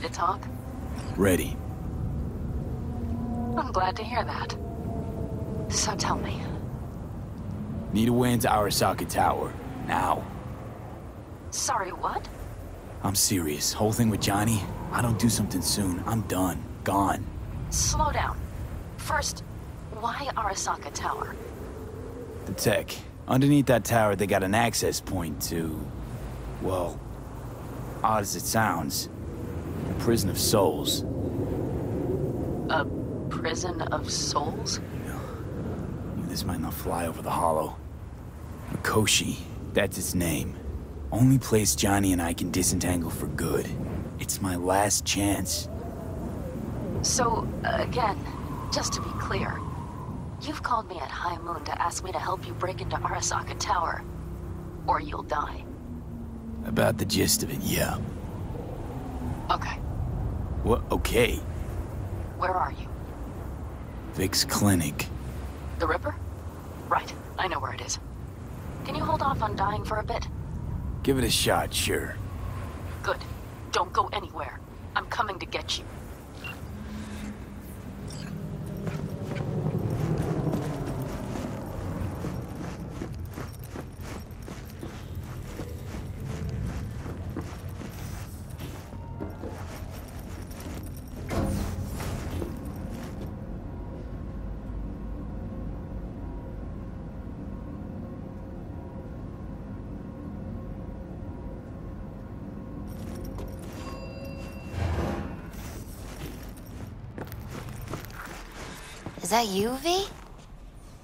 to talk? Ready. I'm glad to hear that. So tell me. Need a way into Arasaka Tower. Now. Sorry, what? I'm serious. Whole thing with Johnny, I don't do something soon, I'm done. Gone. Slow down. First, why Arasaka Tower? The tech. Underneath that tower, they got an access point to... well... odd as it sounds. A prison of souls. A prison of souls? This might not fly over the hollow. Mikoshi, that's its name. Only place Johnny and I can disentangle for good. It's my last chance. So, again, just to be clear, you've called me at High Moon to ask me to help you break into Arasaka Tower, or you'll die. About the gist of it, yeah. Okay. What? Okay. Where are you? Vic's clinic. The Ripper? Right, I know where it is. Can you hold off on dying for a bit? Give it a shot, sure. Good. Don't go anywhere. I'm coming to get you. Is that you, V?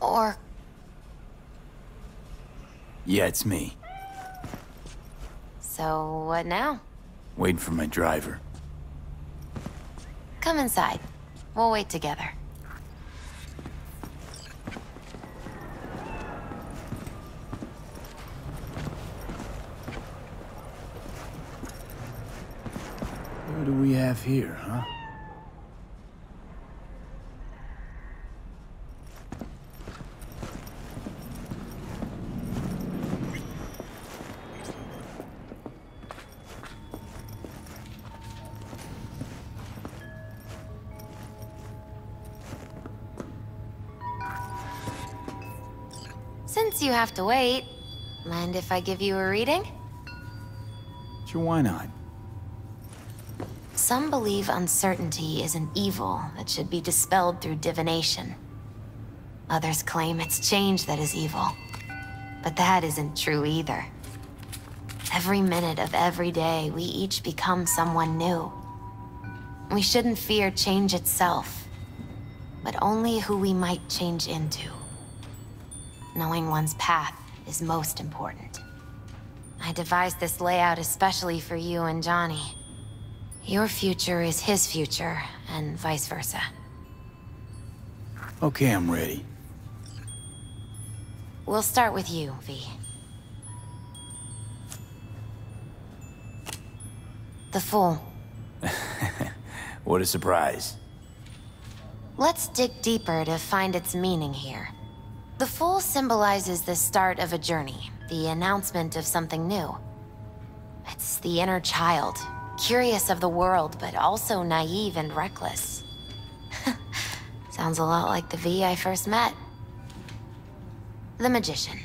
Or... Yeah, it's me. So, what now? Waiting for my driver. Come inside. We'll wait together. What do we have here, huh? Since you have to wait, mind if I give you a reading? Sure, why not? Some believe uncertainty is an evil that should be dispelled through divination. Others claim it's change that is evil. But that isn't true either. Every minute of every day, we each become someone new. We shouldn't fear change itself, but only who we might change into. Knowing one's path is most important. I devised this layout especially for you and Johnny. Your future is his future, and vice versa. Okay, I'm ready. We'll start with you, V. The Fool. What a surprise. Let's dig deeper to find its meaning here. The Fool symbolizes the start of a journey, the announcement of something new. It's the inner child, curious of the world, but also naive and reckless. Sounds a lot like the V I first met. The Magician.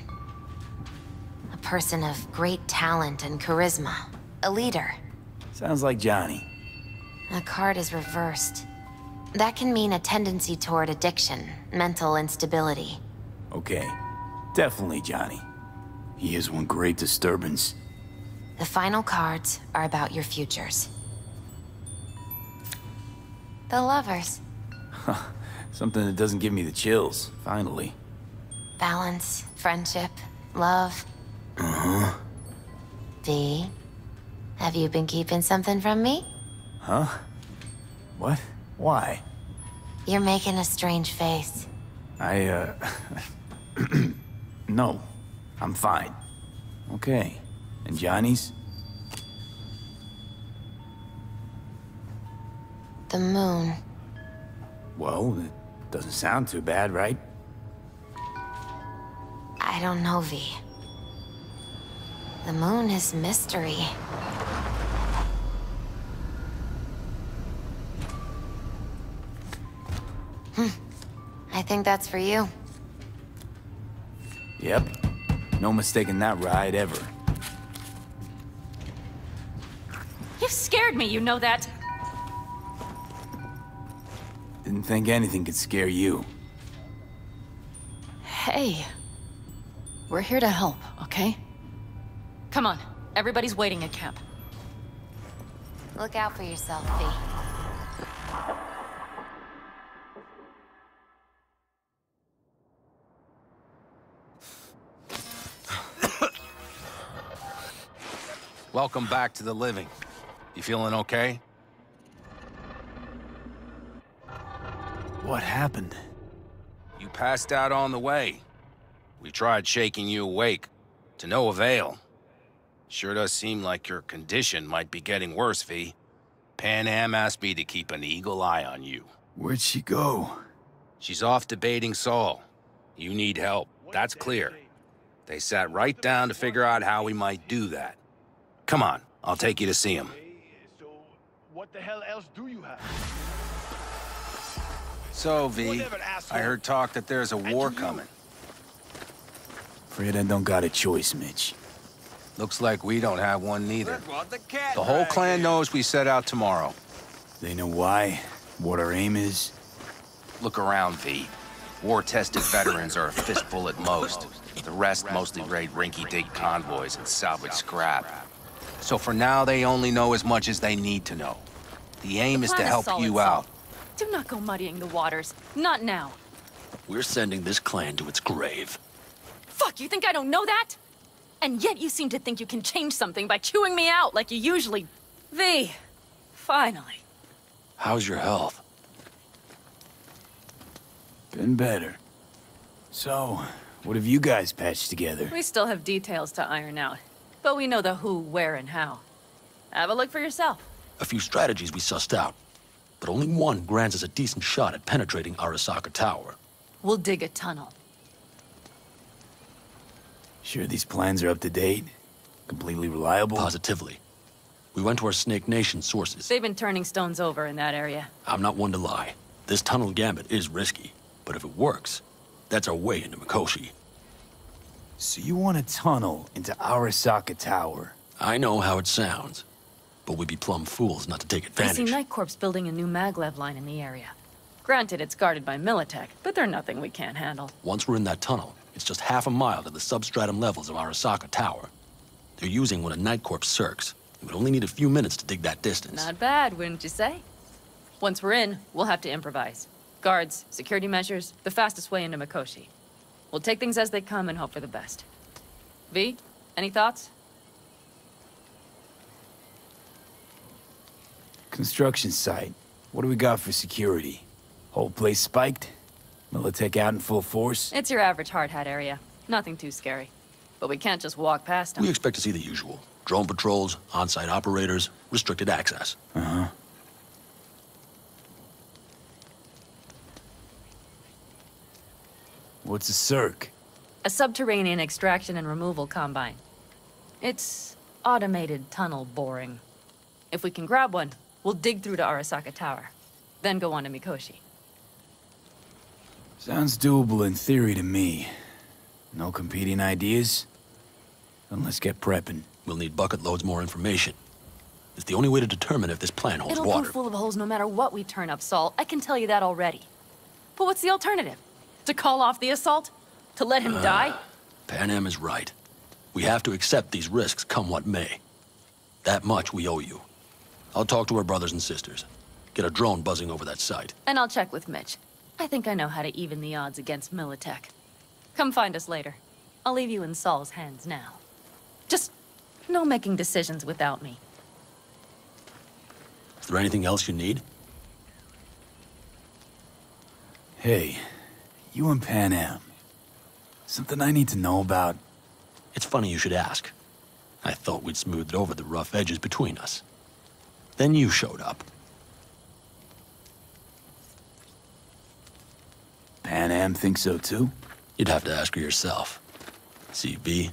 A person of great talent and charisma. A leader. Sounds like Johnny. The card is reversed. That can mean a tendency toward addiction, mental instability. Okay. Definitely Johnny. He is one great disturbance. The final cards are about your futures. The Lovers. Something that doesn't give me the chills, finally. Balance, friendship, love. Uh-huh. V, have you been keeping something from me? Huh? What? Why? You're making a strange face. No. I'm fine. Okay. And Johnny's? The moon. Well, it doesn't sound too bad, right? I don't know, V. The moon is mystery. I think that's for you. Yep. No mistaking that ride ever. You've scared me, you know that? Didn't think anything could scare you. Hey. We're here to help, okay? Come on. Everybody's waiting at camp. Look out for yourself, V. Welcome back to the living. You feeling okay? What happened? You passed out on the way. We tried shaking you awake. To no avail. Sure does seem like your condition might be getting worse, V. Pan Am asked me to keep an eagle eye on you. Where'd she go? She's off debating Saul. You need help, that's clear. They sat right down to figure out how we might do that. Come on, I'll take you to see him. So, what the hell else do you have? So, V, Whatever, asshole. I heard talk that there's a war coming. Afraid I don't got a choice, Mitch. Looks like we don't have one neither. The whole clan knows we set out tomorrow. They know why? What our aim is? Look around, V. War-tested veterans are a fistful at most. The rest mostly raid rinky-dink convoys and salvage scrap. So for now, they only know as much as they need to know. The aim is to help you out. Do not go muddying the waters. Not now. We're sending this clan to its grave. Fuck, you think I don't know that? And yet you seem to think you can change something by chewing me out like you usually... V, finally. How's your health? Been better. So, what have you guys patched together? We still have details to iron out. But we know the who, where, and how. Have a look for yourself. A few strategies we sussed out, but only one grants us a decent shot at penetrating Arasaka Tower. We'll dig a tunnel. Sure these plans are up to date? Completely reliable? Positively. We went to our Snake Nation sources. They've been turning stones over in that area. I'm not one to lie. This tunnel gambit is risky, but if it works, that's our way into Mikoshi. So you want a tunnel into Arasaka Tower? I know how it sounds, but we'd be plumb fools not to take I advantage. see Night Corps building a new maglev line in the area. Granted, it's guarded by Militech, but they're nothing we can't handle. Once we're in that tunnel, it's just half a mile to the substratum levels of Arasaka Tower. They're using one of Night Corps circs. It would only need a few minutes to dig that distance. Not bad, wouldn't you say? Once we're in, we'll have to improvise. Guards, security measures, the fastest way into Mikoshi. We'll take things as they come and hope for the best. V, any thoughts? Construction site. What do we got for security? Whole place spiked? Militech out in full force? It's your average hard hat area. Nothing too scary. But we can't just walk past them. We expect to see the usual. Drone patrols, on-site operators, restricted access. Uh-huh. What's a circ? A subterranean extraction and removal combine. It's automated tunnel boring. If we can grab one, we'll dig through to Arasaka Tower. Then go on to Mikoshi. Sounds doable in theory to me. No competing ideas? Then let's get prepping. We'll need bucket loads more information. It's the only way to determine if this plan holds It'll water. prove full of holes no matter what we turn up, Saul. I can tell you that already. But what's the alternative? To call off the assault? To let him die? Pan Am is right. We have to accept these risks come what may. That much we owe you. I'll talk to our brothers and sisters. Get a drone buzzing over that site. And I'll check with Mitch. I think I know how to even the odds against Militech. Come find us later. I'll leave you in Saul's hands now. Just no making decisions without me. Is there anything else you need? Hey, you and Pan Am. Something I need to know about? It's funny you should ask. I thought we'd smoothed over the rough edges between us. Then you showed up. Pan Am thinks so too? You'd have to ask her yourself. See, V,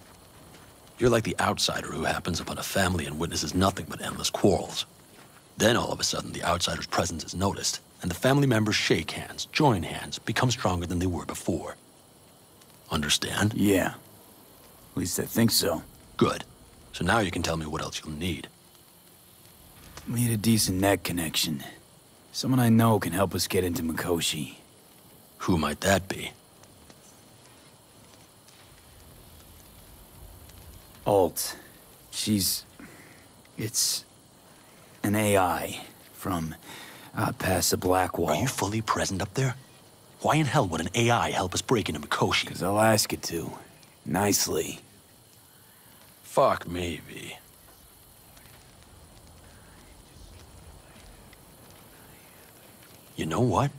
you're like the outsider who happens upon a family and witnesses nothing but endless quarrels. Then all of a sudden the outsider's presence is noticed, and the family members shake hands, join hands, become stronger than they were before. Understand? Yeah. At least I think so. Good. So now you can tell me what else you'll need. We need a decent net connection. Someone I know can help us get into Mikoshi. Who might that be? Alt. It's an AI from past the Black Wall. Are you fully present up there? Why in hell would an AI help us break into Mikoshi? Because I'll ask it to. Nicely. Fuck me, V. You know what?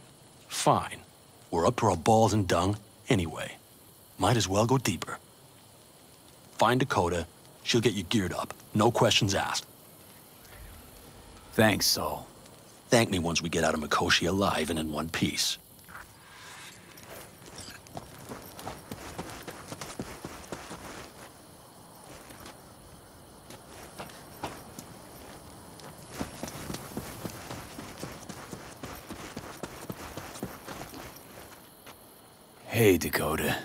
Fine. We're up to our balls in dung anyway. Might as well go deeper. Find Dakota. She'll get you geared up. No questions asked. Thanks, Saul. Thank me once we get out of Mikoshi alive and in one piece. Hey, Dakota.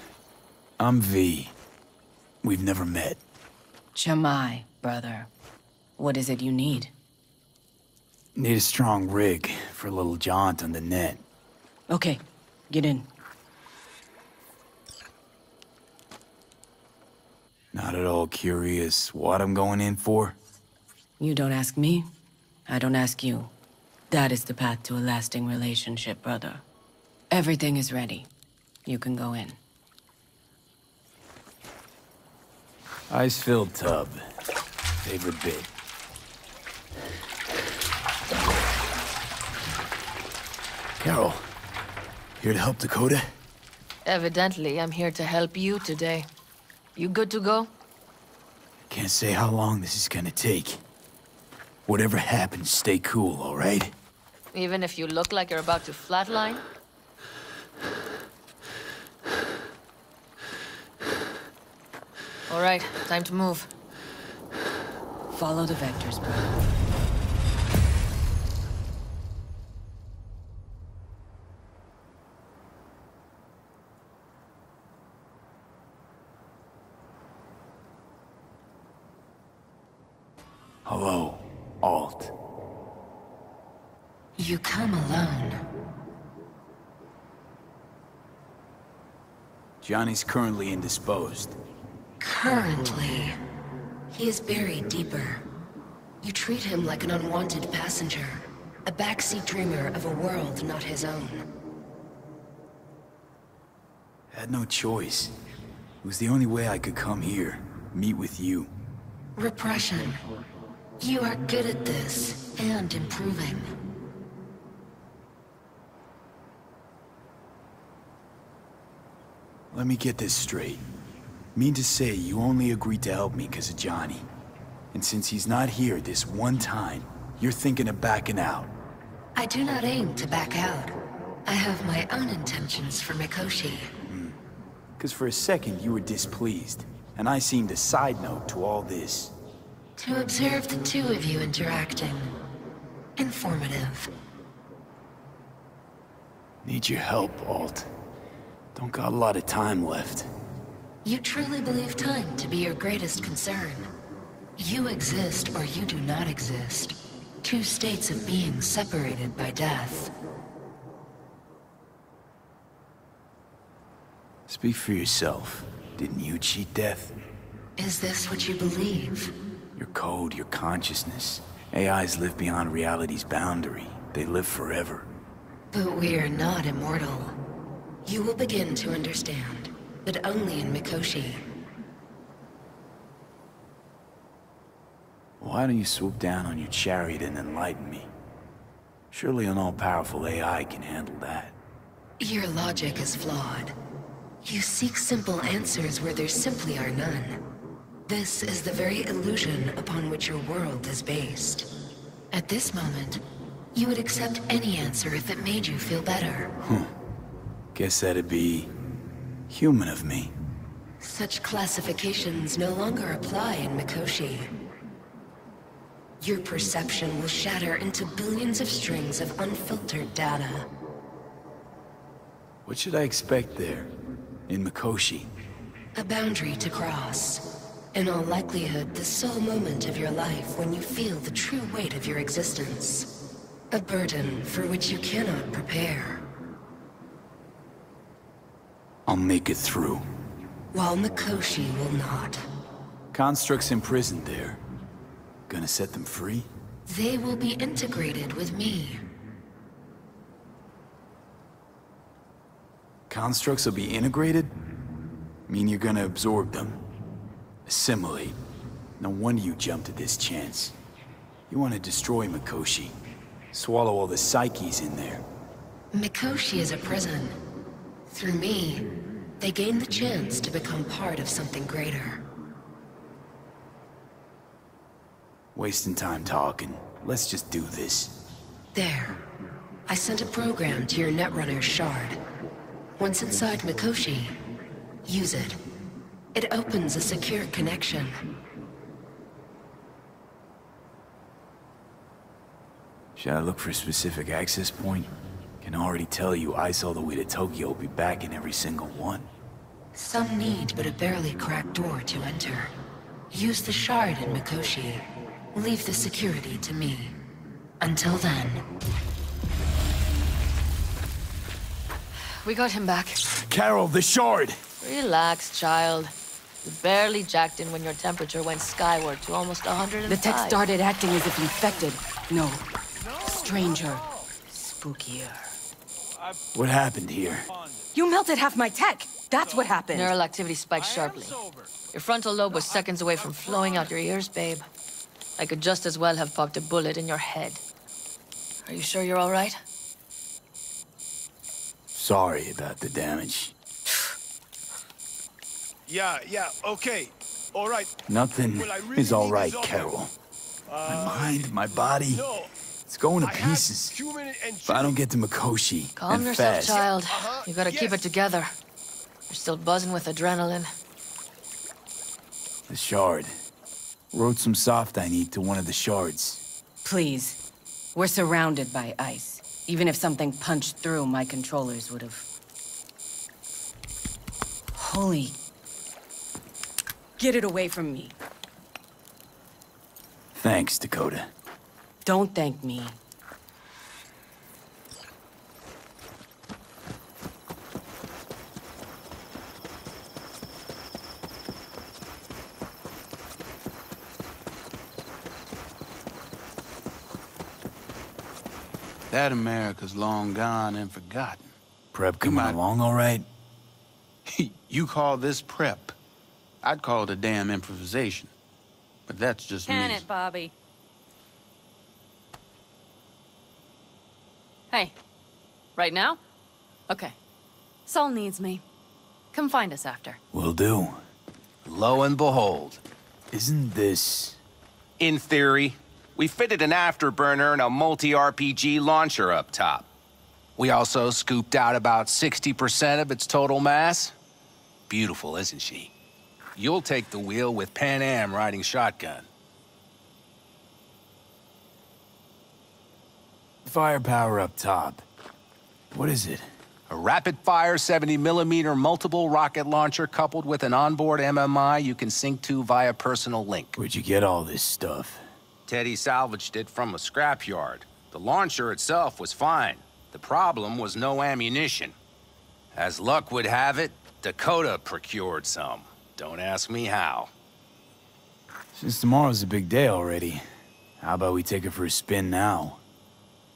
I'm V. We've never met. Chamai, brother. What is it you need? Need a strong rig for a little jaunt on the net. Okay, get in. Not at all curious what I'm going in for? You don't ask me, I don't ask you. That is the path to a lasting relationship, brother. Everything is ready. You can go in. Ice-filled tub. Favorite bit. Carol, here to help Dakota? Evidently, I'm here to help you today. You good to go? Can't say how long this is gonna take. Whatever happens, stay cool, all right? Even if you look like you're about to flatline? All right, time to move. Follow the vectors, brother. Hello, Alt. You come alone. Johnny's currently indisposed. Currently, he is buried deeper. You treat him like an unwanted passenger, a backseat dreamer of a world not his own. Had no choice. It was the only way I could come here, meet with you. Repression. You are good at this, and improving. Let me get this straight. Mean to say you only agreed to help me because of Johnny. And since he's not here this one time, you're thinking of backing out. I do not aim to back out. I have my own intentions for Mikoshi. Because for a second you were displeased, and I seemed a side note to all this. To observe the two of you interacting. Informative. Need your help, Alt. Don't got a lot of time left. You truly believe time to be your greatest concern. You exist or you do not exist. Two states of being separated by death. Speak for yourself. Didn't you cheat death? Is this what you believe? Your code, your consciousness. AIs live beyond reality's boundary. They live forever. But we are not immortal. You will begin to understand, but only in Mikoshi. Why don't you swoop down on your chariot and enlighten me? Surely an all-powerful AI can handle that. Your logic is flawed. You seek simple answers where there simply are none. This is the very illusion upon which your world is based. At this moment, you would accept any answer if it made you feel better. Guess that'd be human of me. Such classifications no longer apply in Mikoshi. Your perception will shatter into billions of strings of unfiltered data. What should I expect there? In Mikoshi? A boundary to cross. In all likelihood, the sole moment of your life when you feel the true weight of your existence. A burden for which you cannot prepare. I'll make it through. While Mikoshi will not. Constructs imprisoned there. Gonna set them free? They will be integrated with me. Constructs will be integrated? Mean you're gonna absorb them? Assimilate? No wonder you jumped at this chance. You want to destroy Mikoshi. Swallow all the psyches in there. Mikoshi is a prison. Through me, they gain the chance to become part of something greater. Wasting time talking. Let's just do this. There. I sent a program to your Netrunner's shard. Once inside Mikoshi, use it. It opens a secure connection. Should I look for a specific access point? Can already tell you I saw the way to Tokyo will be back in every single one. Some need but a barely cracked door to enter. Use the shard in Mikoshi. Leave the security to me. Until then... We got him back. Carol, the shard! Relax, child. You barely jacked in when your temperature went skyward to almost 105. The tech started acting as if infected. No. Stranger. Spookier. What happened here? You melted half my tech! That's what happened! Neural activity spiked sharply. Your frontal lobe was seconds away from flowing out your ears, babe. I could just as well have popped a bullet in your head. Are you sure you're all right? Sorry about the damage. Yeah, okay. All right. Nothing Well, I really is all need right, this off. Carol. My mind, my body, No, it's going to I have pieces. human If I don't get to Mikoshi, Calm and yourself, fast. child. Uh-huh, You gotta keep yes. it together. You're still buzzing with adrenaline. The shard. Wrote some soft I need to one of the shards. Please. We're surrounded by ice. Even if something punched through, my controllers would have... Holy... Get it away from me. Thanks, Dakota. Don't thank me. That America's long gone and forgotten. Prep coming might- along all right? You call this prep? I'd call it a damn improvisation. But that's just Can me. it, Bobby? Hey. Right now? Okay. Saul needs me. Come find us after. Will do. Lo and behold, Isn't this... in theory, we fitted an afterburner and a multi-RPG launcher up top. We also scooped out about 60% of its total mass. Beautiful, isn't she? You'll take the wheel with Pan Am riding shotgun. Firepower up top. What is it? A rapid-fire 70mm multiple rocket launcher coupled with an onboard MMI you can sync to via personal link. Where'd you get all this stuff? Teddy salvaged it from a scrapyard. The launcher itself was fine. The problem was no ammunition. As luck would have it, Dakota procured some. Don't ask me how. Since tomorrow's a big day already, how about we take her for a spin now?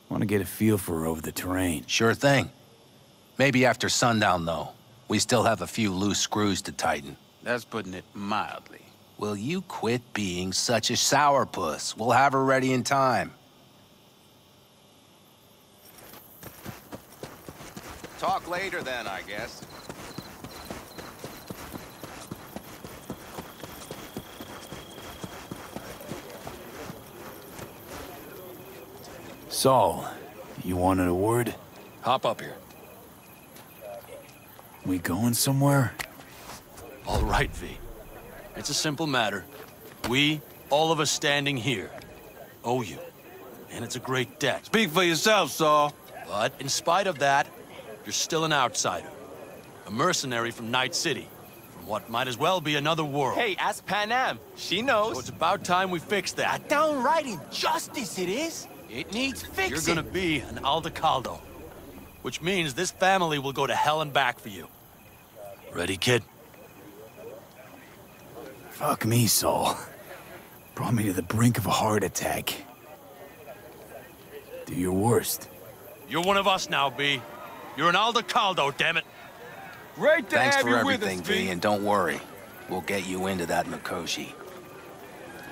Want to get a feel for her over the terrain. Sure thing. Maybe after sundown, though. We still have a few loose screws to tighten. That's putting it mildly. Will you quit being such a sourpuss? We'll have her ready in time. Talk later then, I guess. Saul, you wanted a word? Hop up here. We going somewhere? All right, V. It's a simple matter. We, all of us standing here, owe you. And it's a great debt. Speak for yourself, Saul. But in spite of that, you're still an outsider. A mercenary from Night City. From what might as well be another world. Hey, ask Panam. She knows. So it's about time we fix that. A downright injustice it is. It needs fixing. You're gonna be an Aldecaldo. Which means this family will go to hell and back for you. Ready, kid? Fuck me, Saul. Brought me to the brink of a heart attack. Do your worst. You're one of us now, B. You're an Aldecaldo, damn it. Great to Thanks have for you everything, with us, V, and don't worry. We'll get you into that Mikoshi.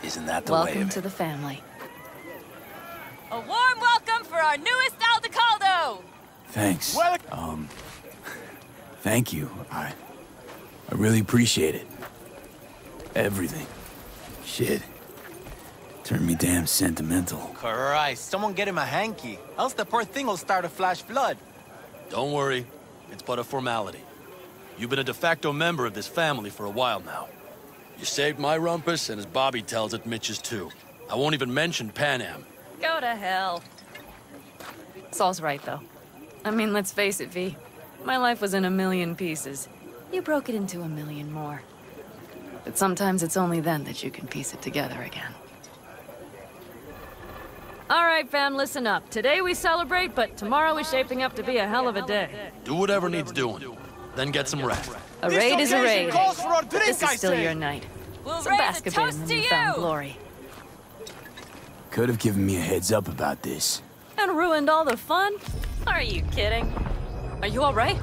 Isn't that the way Welcome of to it? the family. A warm welcome for our newest Aldecaldo! Thanks. Thank you. I really appreciate it. Everything. Shit. Turned me damn sentimental. Christ, someone get him a hanky. Else the poor thing will start to flash blood. Don't worry. It's but a formality. You've been a de facto member of this family for a while now. You saved my rumpus, and as Bobby tells it, Mitch's too. I won't even mention Panam. Go to hell. Saul's right, though. I mean, let's face it, V. My life was in a million pieces. You broke it into a million more. But sometimes it's only then that you can piece it together again. All right, fam, listen up. Today we celebrate, but tomorrow is shaping up to be a hell of a day. Do whatever needs doing. Then get some rest. A raid is a raid. Calls for a drink, This is still your night. We'll Some raise a basket in toast the to newfound you! glory. Could have given me a heads up about this. And ruined all the fun? Are you kidding? Are you all right?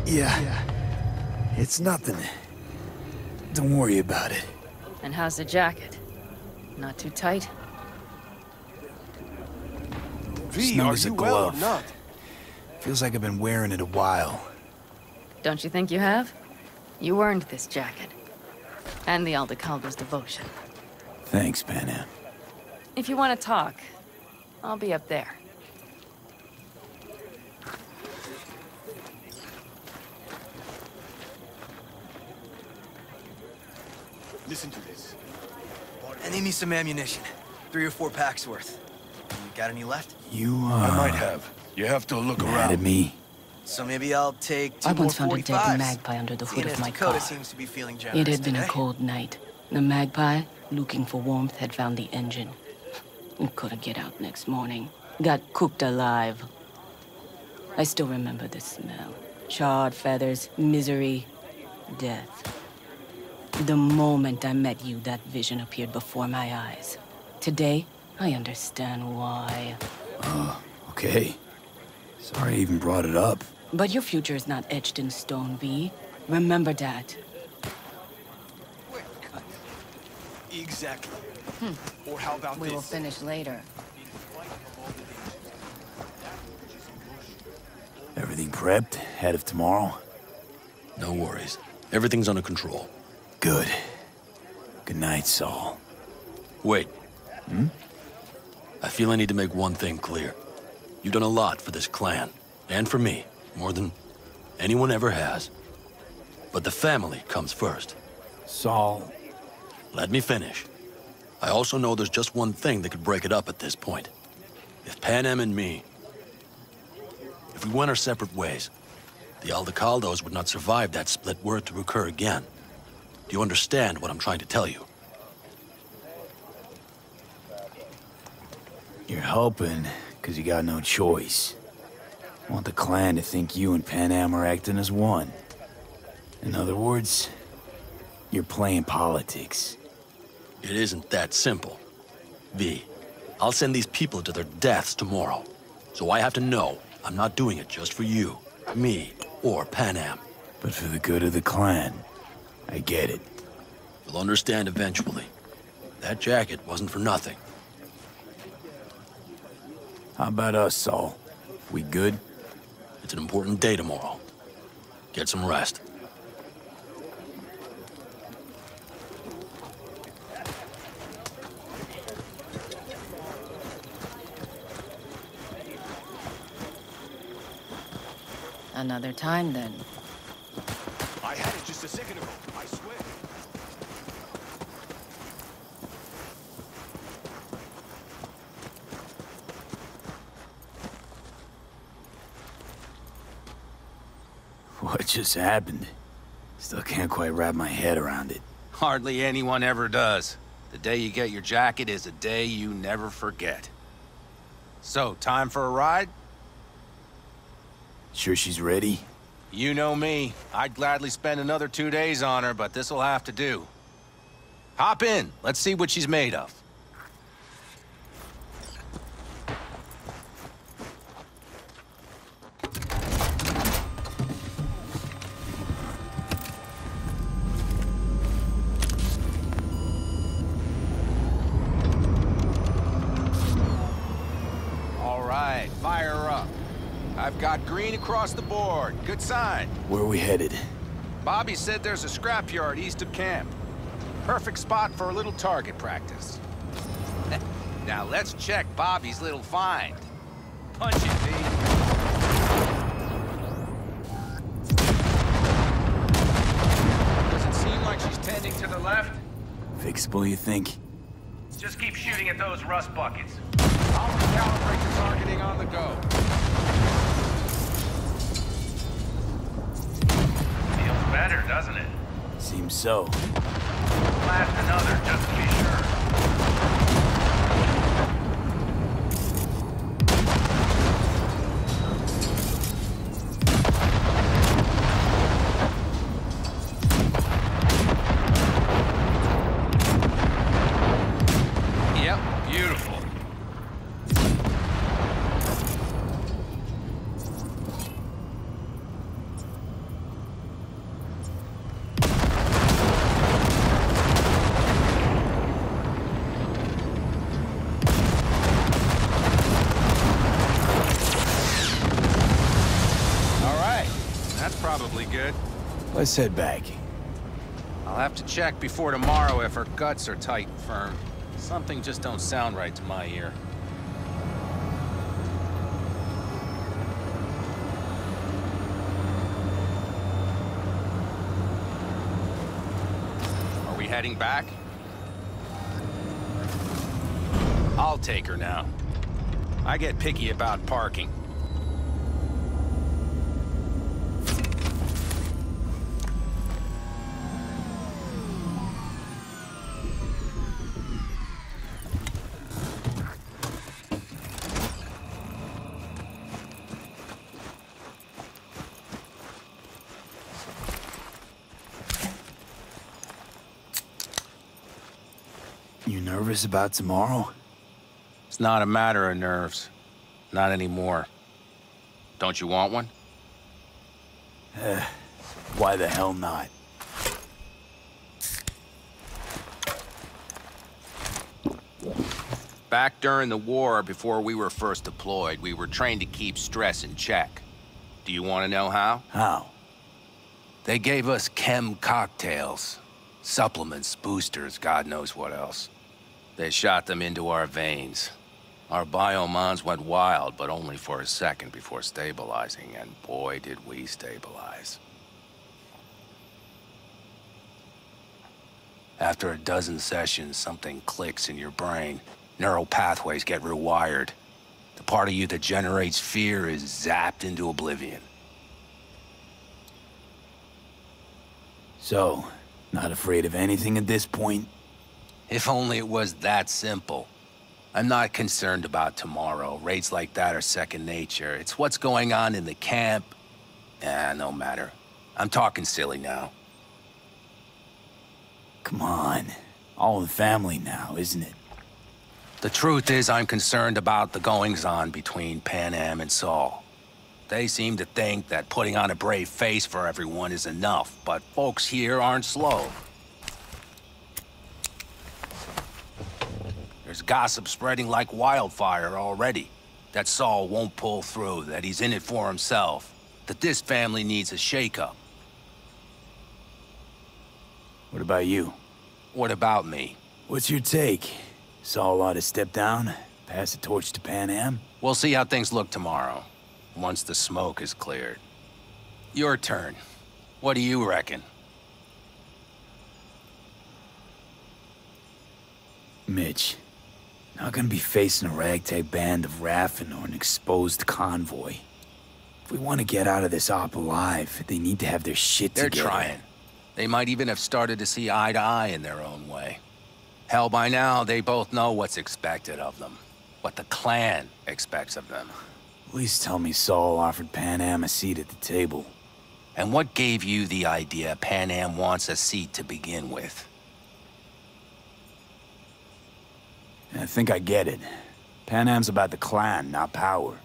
Yeah. It's nothing. Don't worry about it. And how's the jacket? Not too tight? V, Snug are as a you well or glove. not? Feels like I've been wearing it a while. Don't you think you have? You earned this jacket. And the Aldecaldo's devotion. Thanks, Panam. If you want to talk, I'll be up there. Listen to this. I need me some ammunition. 3 or 4 packs worth. You got any left? You, I might have. You have to look mad at around. me? So maybe I'll take 2 I more once found a dead 45s. magpie under the hood Seeing of as my Dakota car. seems to be feeling generous It had been a today. cold night. The magpie, looking for warmth, had found the engine. It couldn't get out next morning. Got cooked alive. I still remember the smell. Charred feathers, misery, death. The moment I met you, that vision appeared before my eyes. Today, I understand why. Okay. Sorry I even brought it up. But your future is not etched in stone, V. Remember that. Exactly. Or how about We will this? finish later. Everything prepped? Ahead of tomorrow? No worries. Everything's under control. Good. Good night, Saul. Wait. I feel I need to make one thing clear. You've done a lot for this clan. And for me. More than anyone ever has. But the family comes first. Saul. Let me finish. I also know there's just one thing that could break it up at this point. If Panam and me... If we went our separate ways, the Aldecaldos would not survive that split were it to occur again. Do you understand what I'm trying to tell you? You're helping, because you got no choice. Want the clan to think you and Panam are acting as one. In other words, you're playing politics. It isn't that simple. V, I'll send these people to their deaths tomorrow. So I have to know I'm not doing it just for you, me, or Panam. But for the good of the clan. I get it. You'll understand eventually. That jacket wasn't for nothing. How about us, Saul? We good? It's an important day tomorrow. Get some rest. Another time, then. I had it just a second ago, I swear. What just happened? Still can't quite wrap my head around it. Hardly anyone ever does. The day you get your jacket is a day you never forget. So, time for a ride? Sure she's ready? You know me. I'd gladly spend another 2 days on her, but this'll have to do. Hop in. Let's see what she's made of. Fire her up. I've got green across the board. Good sign. Where are we headed? Bobby said there's a scrapyard east of camp. Perfect spot for a little target practice. Now let's check Bobby's little find. Punch it, V. Does it seem like she's tending to the left? Fixable, you think? Just keep shooting at those rust buckets. I'll recalibrate the targeting on the go. Feels better, doesn't it? Seems so. Blast another, just to be sure. Yep, beautiful. Probably good. Let's head back. I'll have to check before tomorrow if her guts are tight and firm. Something just don't sound right to my ear. Are we heading back? I'll take her now. I get picky about parking. You nervous about tomorrow? It's not a matter of nerves. Not anymore. Don't you want one? Why the hell not? Back during the war, before we were first deployed, we were trained to keep stress in check. Do you want to know how? How? They gave us chem cocktails. Supplements, boosters, God knows what else. They shot them into our veins. Our biomons went wild, but only for a second before stabilizing, and boy did we stabilize. After a dozen sessions, something clicks in your brain. Neural pathways get rewired. The part of you that generates fear is zapped into oblivion. So, not afraid of anything at this point? If only it was that simple. I'm not concerned about tomorrow. Raids like that are second nature. It's what's going on in the camp. No matter. I'm talking silly now. Come on. All in the family now, isn't it? The truth is, I'm concerned about the goings-on between Pan Am and Saul. They seem to think that putting on a brave face for everyone is enough, but folks here aren't slow. There's gossip spreading like wildfire already. That Saul won't pull through, that he's in it for himself, that this family needs a shake-up. What about you? What about me? What's your take? Saul ought to step down, pass the torch to Pan Am? We'll see how things look tomorrow, once the smoke is cleared. Your turn. What do you reckon? Mitch, not gonna be facing a ragtag band of Raffen or an exposed convoy. If we want to get out of this op alive, they need to have their shit They're together. trying. They might even have started to see eye to eye in their own way. Hell, by now, they both know what's expected of them. What the clan expects of them. At least tell me Saul offered Pan Am a seat at the table. And what gave you the idea Pan Am wants a seat to begin with? I think I get it. Pan Am's about the clan, not power.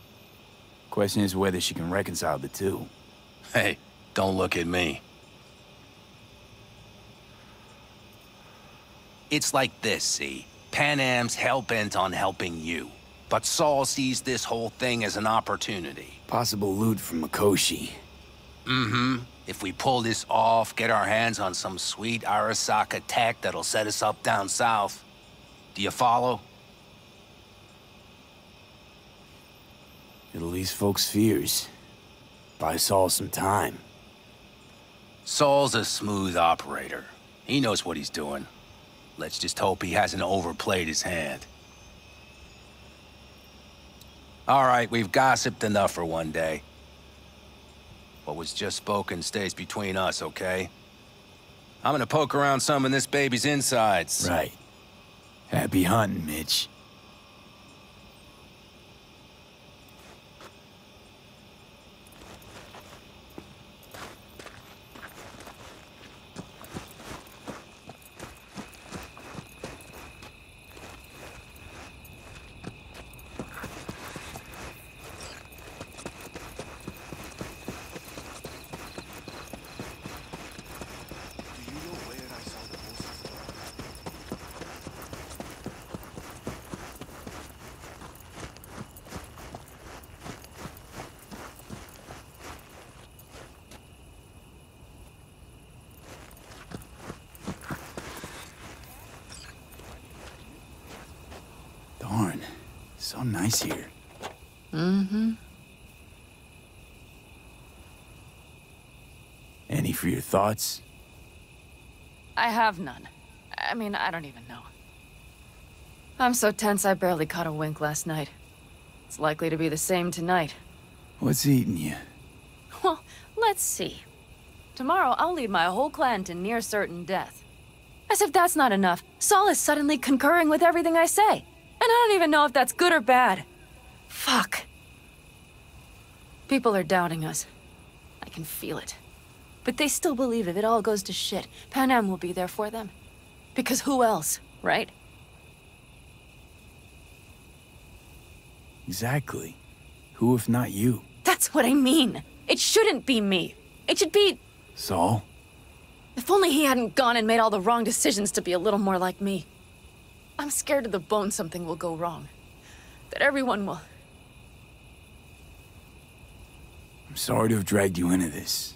Question is whether she can reconcile the two. Hey, don't look at me. It's like this, see? Pan Am's hell-bent on helping you. But Saul sees this whole thing as an opportunity. Possible loot from Mikoshi. Mm-hmm. If we pull this off, get our hands on some sweet Arasaka tech that'll set us up down south. Do you follow? It'll ease folks' fears. Buy Saul some time. Saul's a smooth operator. He knows what he's doing. Let's just hope he hasn't overplayed his hand. All right, we've gossiped enough for one day. What was just spoken stays between us, okay? I'm gonna poke around some of this baby's insides. Right. Happy hunting, Mitch. Darn. So nice here. Mm-hmm. Any for your thoughts? I have none. I mean, I don't even know. I'm so tense I barely caught a wink last night. It's likely to be the same tonight. What's eating you? Well, let's see. Tomorrow I'll lead my whole clan to near certain death. As if that's not enough, Saul is suddenly concurring with everything I say. And I don't even know if that's good or bad. Fuck. People are doubting us. I can feel it. But they still believe if it all goes to shit, Pan Am will be there for them. Because who else, right? Exactly. Who if not you? That's what I mean. It shouldn't be me. It should be... Saul? If only he hadn't gone and made all the wrong decisions to be a little more like me. I'm scared to the bone something will go wrong. That everyone will... I'm sorry to have dragged you into this.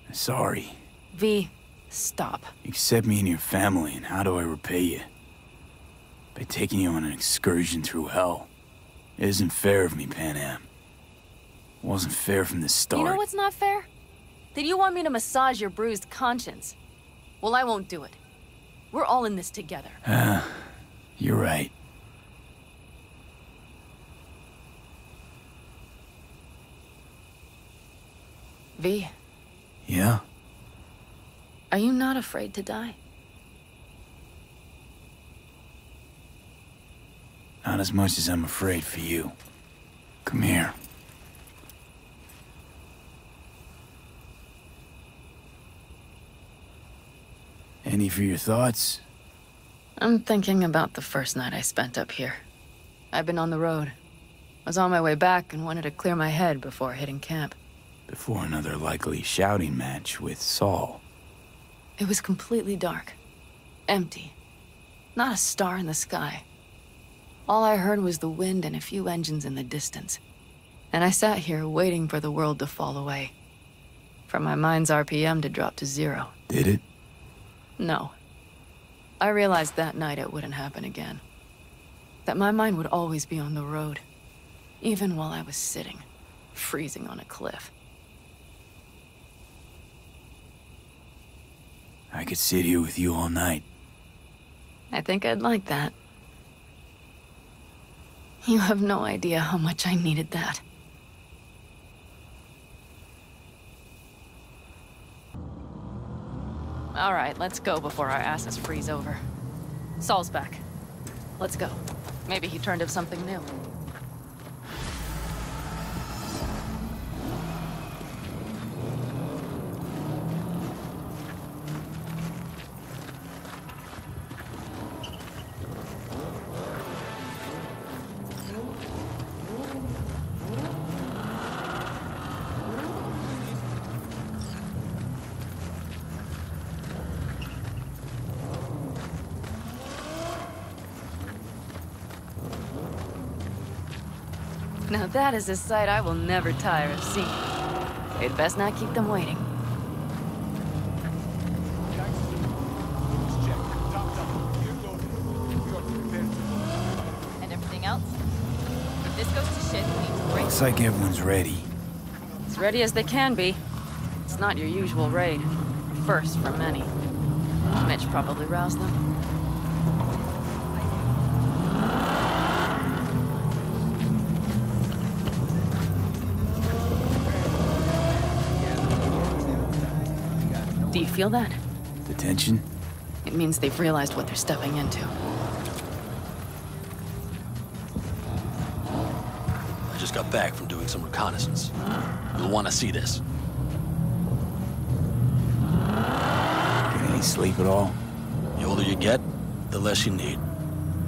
I'm sorry. V, stop. You accept me in your family, and how do I repay you? By taking you on an excursion through hell. It isn't fair of me, Pan Am. It wasn't fair from the start. You know what's not fair? That you want me to massage your bruised conscience. Well, I won't do it. We're all in this together. You're right. V. Yeah? Are you not afraid to die? Not as much as I'm afraid for you. Come here. Any for your thoughts? I'm thinking about the first night I spent up here. I've been on the road. I was on my way back and wanted to clear my head before hitting camp. Before another likely shouting match with Saul. It was completely dark. Empty. Not a star in the sky. All I heard was the wind and a few engines in the distance. And I sat here waiting for the world to fall away. For my mind's RPM to drop to 0. Did it? No. I realized that night it wouldn't happen again. That my mind would always be on the road. Even while I was sitting, freezing on a cliff. I could sit here with you all night. I think I'd like that. You have no idea how much I needed that. All right, let's go before our asses freeze over. Saul's back. Let's go. Maybe he turned up something new. Now that is a sight I will never tire of seeing. They'd best not keep them waiting. And everything else? If this goes to shit, we need to break. Looks like everyone's ready. As ready as they can be. It's not your usual raid. First for many. Mitch probably roused them. Do you feel that? The tension? It means they've realized what they're stepping into. I just got back from doing some reconnaissance. You'll want to see this. Any sleep at all? The older you get, the less you need.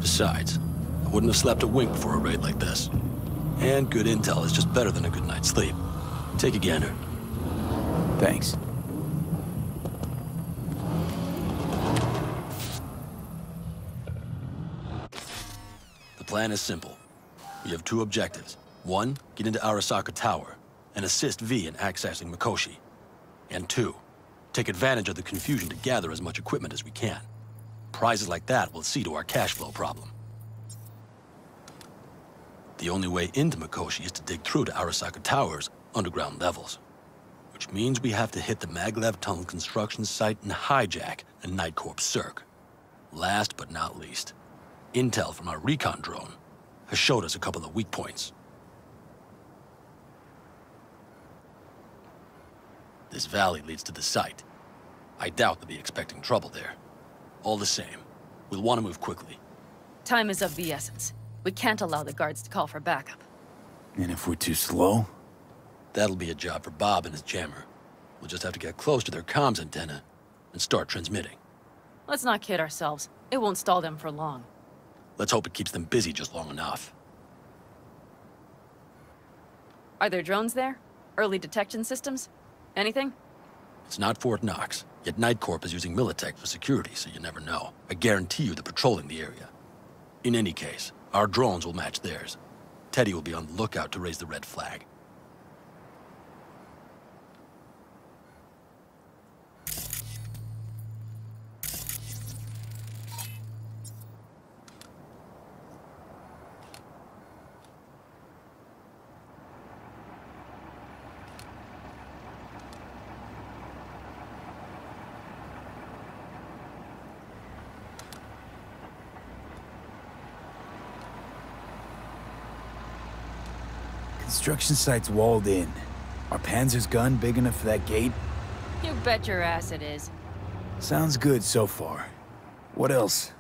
Besides, I wouldn't have slept a wink before a raid like this. And good intel is just better than a good night's sleep. Take a gander. Thanks. The plan is simple. We have two objectives. One, get into Arasaka Tower and assist V in accessing Mikoshi. And two, take advantage of the confusion to gather as much equipment as we can. Prizes like that will see to our cash flow problem. The only way into Mikoshi is to dig through to Arasaka Tower's underground levels. Which means we have to hit the Maglev Tunnel construction site and hijack a Night Corps Cirque. Last but not least, intel from our recon drone has showed us a couple of weak points. This valley leads to the site. I doubt they'll be expecting trouble there. All the same, we'll want to move quickly. Time is of the essence. We can't allow the guards to call for backup. And if we're too slow? That'll be a job for Bob and his jammer. We'll just have to get close to their comms antenna and start transmitting. Let's not kid ourselves. It won't stall them for long. Let's hope it keeps them busy just long enough. Are there drones there? Early detection systems? Anything? It's not Fort Knox, yet Night Corp is using Militech for security, so you never know. I guarantee you they're patrolling the area. In any case, our drones will match theirs. Teddy will be on the lookout to raise the red flag. Construction site's walled in. Are Panzer's gun big enough for that gate? You bet your ass it is. Sounds good so far. What else?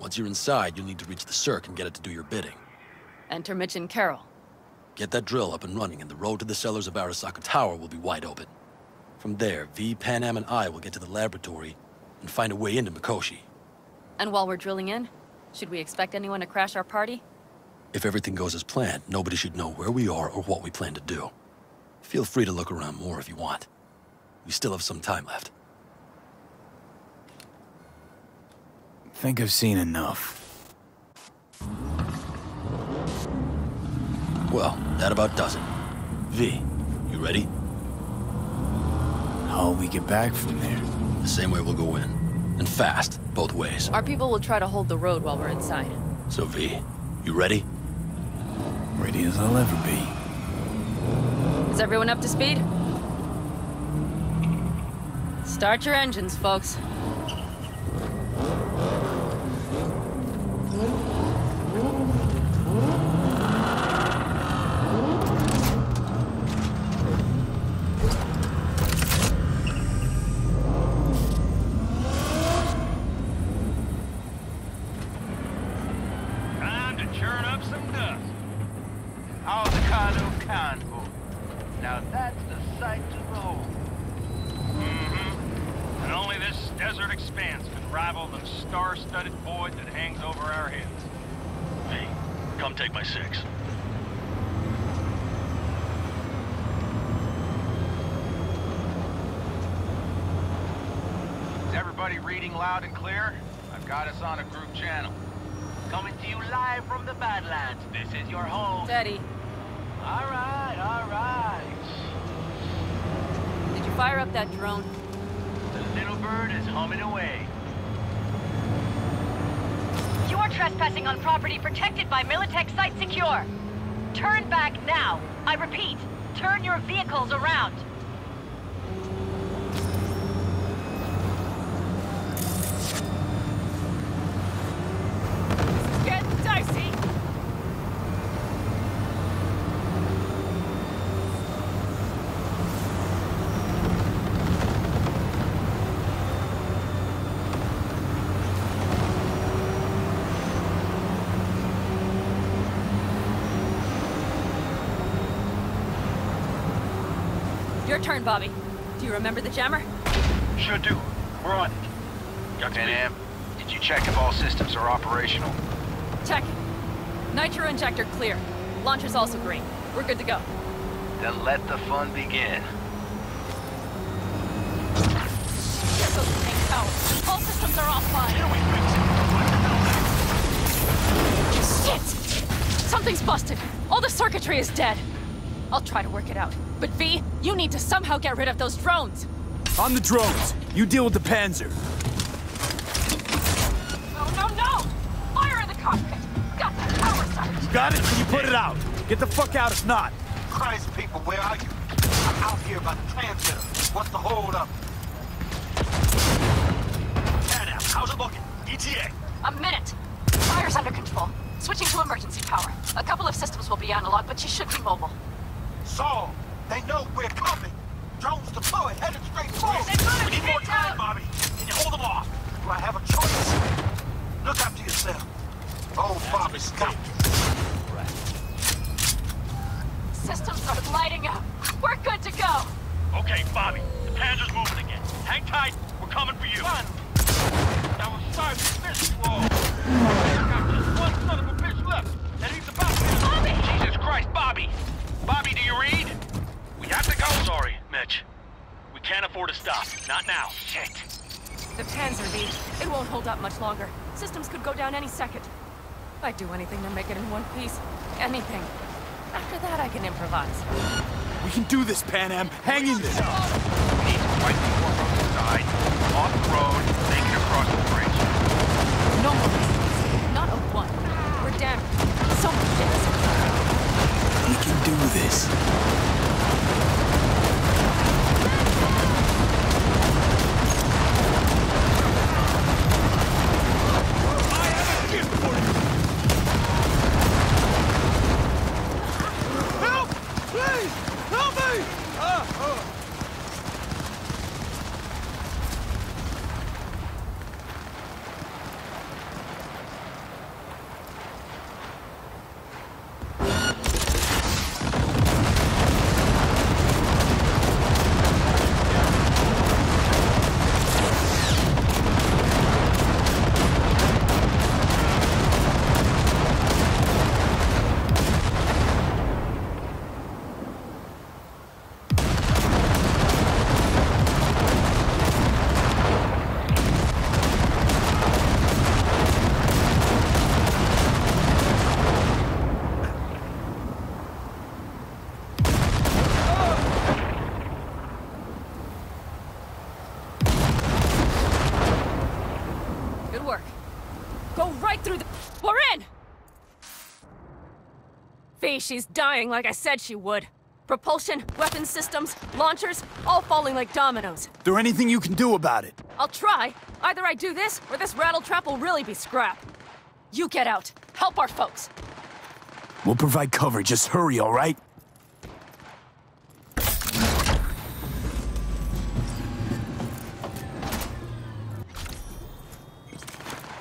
Once you're inside, you'll need to reach the Cirque and get it to do your bidding. Enter Mitch and Carol. Get that drill up and running, and the road to the cellars of Arasaka Tower will be wide open. From there, V, Panam, and I will get to the laboratory and find a way into Mikoshi. And while we're drilling in, should we expect anyone to crash our party? If everything goes as planned, nobody should know where we are or what we plan to do. Feel free to look around more if you want. We still have some time left. Think I've seen enough. Well, that about does it. V, you ready? How'll we get back from there? The same way we'll go in. And fast, both ways. Our people will try to hold the road while we're inside. So V, you ready? Ready as I'll ever be. Is everyone up to speed? Start your engines, folks. churn up some dust. Avocado convo. Now that's the sight to behold. Mm-hmm. And only this desert expanse can rival the star-studded void that hangs over our heads. Hey, come take my 6. Is everybody reading loud and clear? I've got us on a group channel. Coming to you live from the Badlands. This is your home. Steady. All right, all right. Did you fire up that drone? The little bird is humming away. You are trespassing on property protected by Militech Site Secure. Turn back now. I repeat, turn your vehicles around. Get dicey! Your turn, Bobby. Do you remember the jammer? Sure do. We're on it. Pan Am, did you check if all systems are operational? Check. Nitro injector clear. Launcher's also green. We're good to go. Then let the fun begin. Get those tank towers. All systems are offline. Shit! Something's busted. All the circuitry is dead. I'll try to work it out. But V, you need to somehow get rid of those drones. On the drones. You deal with the Panzer. No! Fire in the cockpit! Got that power surge! You got it? Can you put it out? Get the fuck out if not. Christ, people, where are you? I'm out here by the transmitter. What's the hold up? Anna, how's it looking? ETA. A minute. Fire's under control. Switching to emergency power. A couple of systems will be analog, but she should be mobile. So, they know we're coming. Drones deployed, headed straight for us. We need more time, Bobby. Can you hold them off? Do I have a choice? Look after yourself. Oh, Bobby's got you. Systems are lighting up. We're good to go. Okay, Bobby. The Panzer's moving again. Hang tight. We're coming for you. Run. That was sorry for fish wall. I got just one son of a bitch left. And he's about to... Bobby! Jesus Christ, Bobby! Bobby, do you read? We have to go. Sorry, Mitch. We can't afford to stop. Not now. Shit. The Panzer, V. It won't hold up much longer. Systems could go down any second. I'd do anything to make it in one piece. Anything. After that, I can improvise. We can do this, Pan Am. Hang in there. We need to fight before road side. Off the road, make it across the bridge. No more mistakes. Not a one. We're damned. So much shit. We can do this. She's dying like I said she would. Propulsion, weapon systems, launchers, all falling like dominoes. There anything you can do about it? I'll try. Either I do this, or this rattletrap will really be scrap. You get out. Help our folks. We'll provide cover. Just hurry, all right?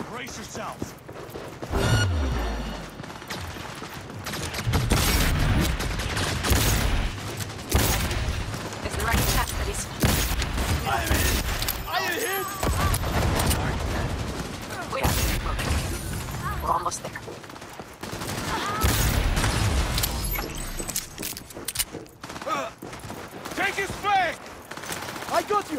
Brace yourselves. Are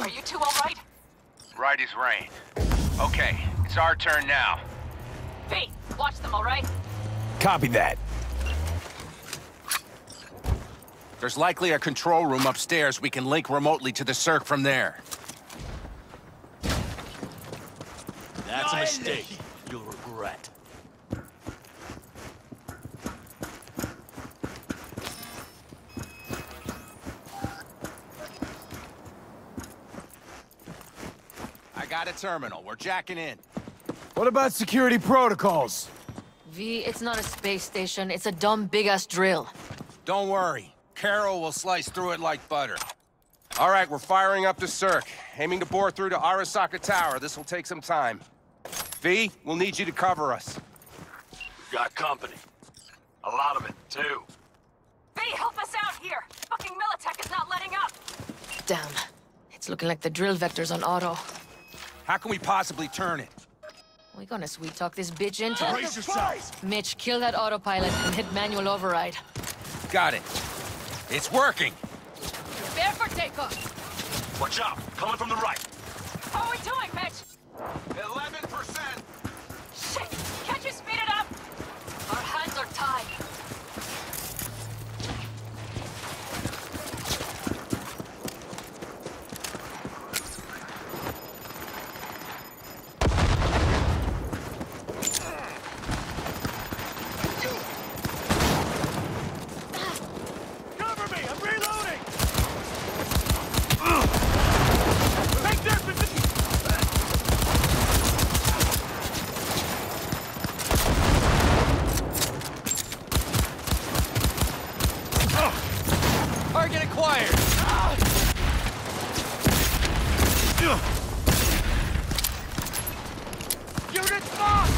you two all right? Right as rain. Okay, it's our turn now. V, watch them, all right? Copy that. There's likely a control room upstairs. We can link remotely to the circ from there. That's a mistake. You'll regret. I got a terminal. We're jacking in. What about security protocols? V, it's not a space station. It's a dumb big-ass drill. Don't worry. Carol will slice through it like butter. All right, we're firing up the circ. Aiming to bore through to Arasaka Tower. This will take some time. V, we'll need you to cover us. We got company. A lot of it, too. V, help us out here! Fucking Militech is not letting up! Damn. It's looking like the drill vector's on auto. How can we possibly turn it? We're gonna sweet-talk this bitch into it. Brace yourselves! Mitch, kill that autopilot and hit manual override. Got it. It's working. Prepare for takeoff. Watch out! Coming from the right. How are we doing, Mitch? 11%. Shit! Can't you speed it up? Our hands are tied. Cover me! I'm reloading! Target acquired. Unit lost!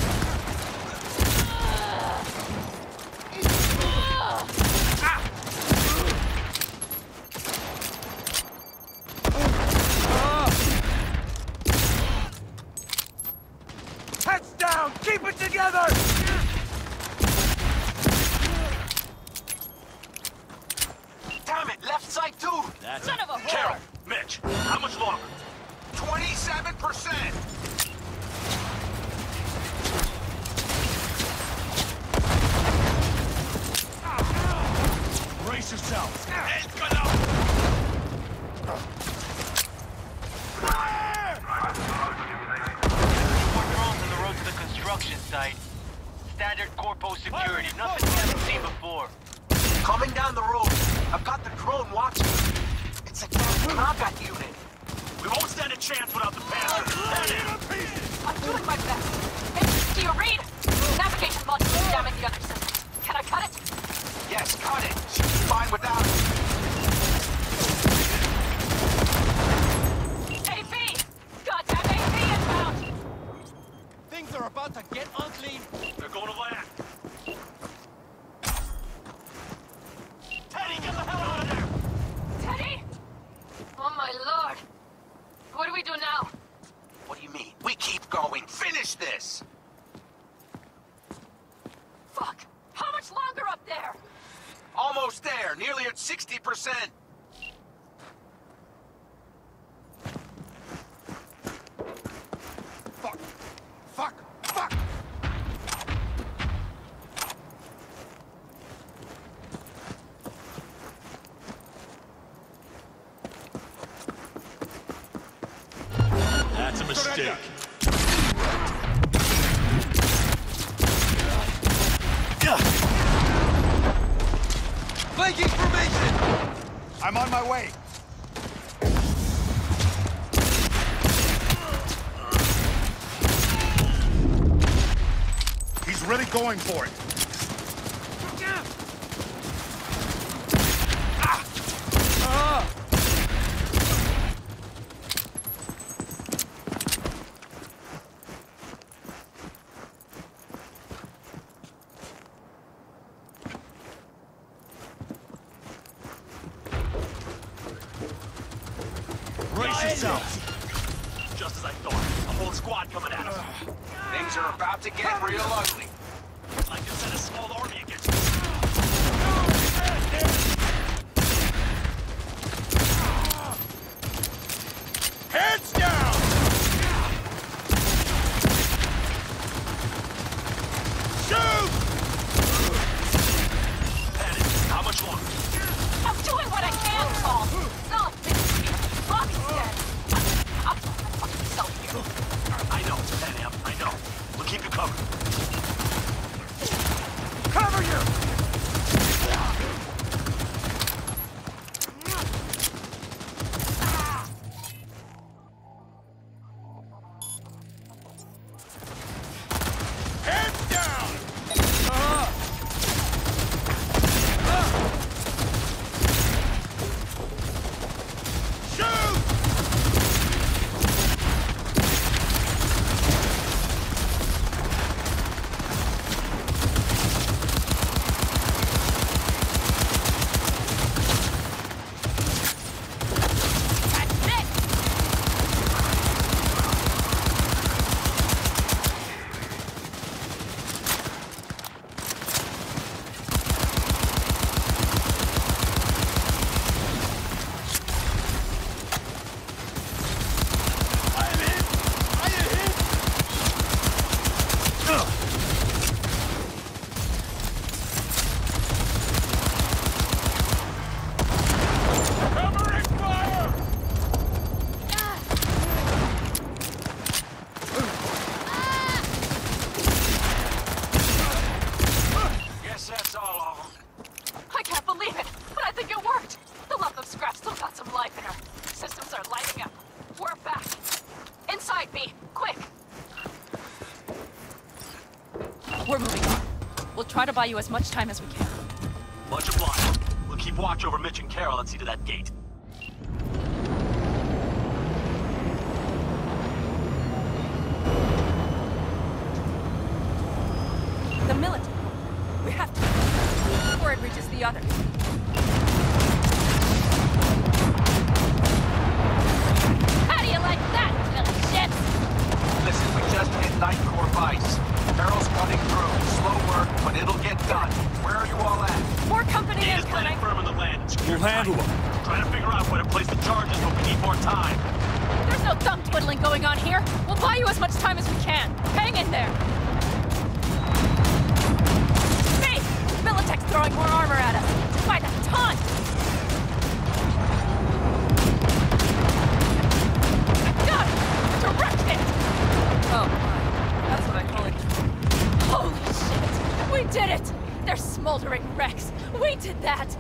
Heads down! Keep it together! Damn it! Left side too! That's Son of a whore! Carol, Mitch, how much longer? 27%. Brace yourselves! More drones on the road to the construction site. Standard corpo security, nothing we haven't seen before. Coming down the road. I've got the drone watching. It's a damn combat unit. We won't stand a chance without the Panthers. Head in! I'm doing my best. Mitch, do you read? Navigation module is jamming the other system. Can I cut it? Yes, cut it. She'll be fine without it. AP! Goddamn AP inbound! Things are about to get ugly. They're going to land. Teddy, get the hell out of there! Teddy? Oh my lord. What do we do now? What do you mean? We keep going. Finish this. Fuck. How much longer up there? Almost there. Nearly at 60%. Fuck. Fuck. Fuck. That's a mistake. Flanking formation! I'm on my way. He's really going for it. Brace yourselves! Just as I thought. I'm holding whole squad coming at us. Things are about to get real ugly. I just sent a small army against you. Heads down! Shoot! Panic. How much longer? I'm doing what I can, Paul. No, fuck instead. I'll fuck myself here. I know, Sam. I know. We'll keep you covered. Cover you! Heads down! Shoot! Covering fire! Guess that's all of them. I can't believe it, but I think it worked. The lump of scrap still got some life in her. Systems are lighting up. We're back. Inside, B. Quick. We're moving on. We'll try to buy you as much time as we can. Much obliged. We'll keep watch over Mitch and Carol and see to that gate. The military. We have to. Before it reaches the others. How do you like that, little shit? Listen, we just hit Night Core Vice. Carol's cutting through. Slow work, but it'll get done. Where are you all at? More company He is incoming. landing firm in the land and secure We'll handle tight. Trying to figure out where to place the charges, but we need more time. There's no thumb twiddling going on here. We'll buy you as much time as we can. Hang in there. B! Militech's throwing more armor at us. By the ton! Got it! Direct hit! Oh my. That's what I call it. Holy shit! We did it! They're smoldering wrecks. We did that!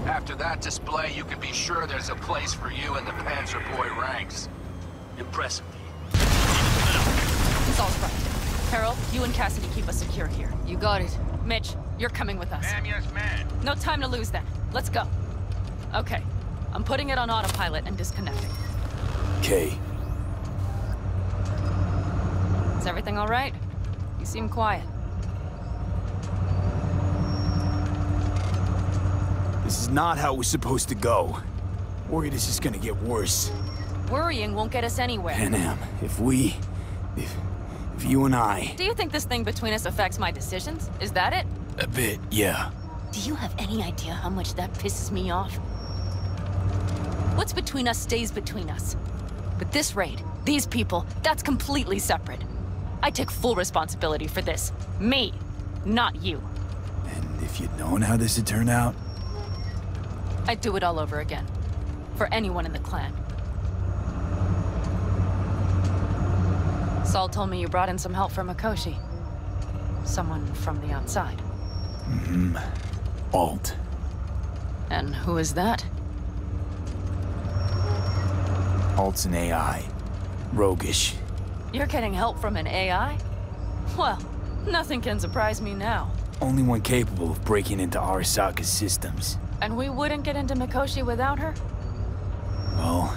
After that display, you can be sure there's a place for you in the Panzer Boy ranks. Impressive. It's all right. Carol, you and Cassidy keep us secure here. You got it. Mitch, you're coming with us. Ma'am, yes, ma'am. No time to lose then. Let's go. Okay. I'm putting it on autopilot and disconnecting. Okay. Is everything all right? You seem quiet. This is not how it was supposed to go. Worried it's just gonna get worse. Worrying won't get us anywhere. Panam, if you and I... Do you think this thing between us affects my decisions? Is that it? A bit, yeah. Do you have any idea how much that pisses me off? What's between us stays between us. But this raid, these people, that's completely separate. I take full responsibility for this. Me, not you. And if you'd known how this would turn out... I'd do it all over again. For anyone in the clan. Saul told me you brought in some help from Mikoshi. Someone from the outside. Mm-hmm. Alt. And who is that? Alt's an AI. Roguish. You're getting help from an AI? Well, nothing can surprise me now. Only one capable of breaking into Arasaka's systems. And we wouldn't get into Mikoshi without her? Well,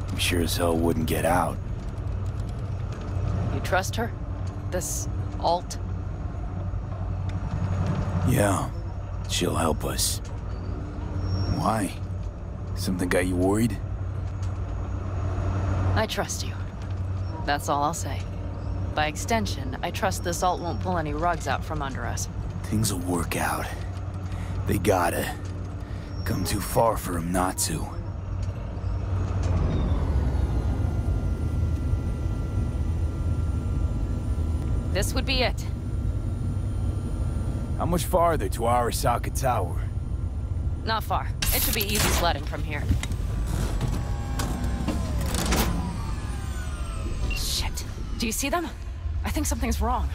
I'm sure as hell wouldn't get out. You trust her? This Alt? Yeah, she'll help us. Why? Something got you worried? I trust you. That's all I'll say. By extension, I trust this alt won't pull any rugs out from under us. Things will work out. They gotta. Come too far for them not to. This would be it. How much farther to Arasaka Tower? Not far. It should be easy sledding from here. Shit. Do you see them? I think something's wrong.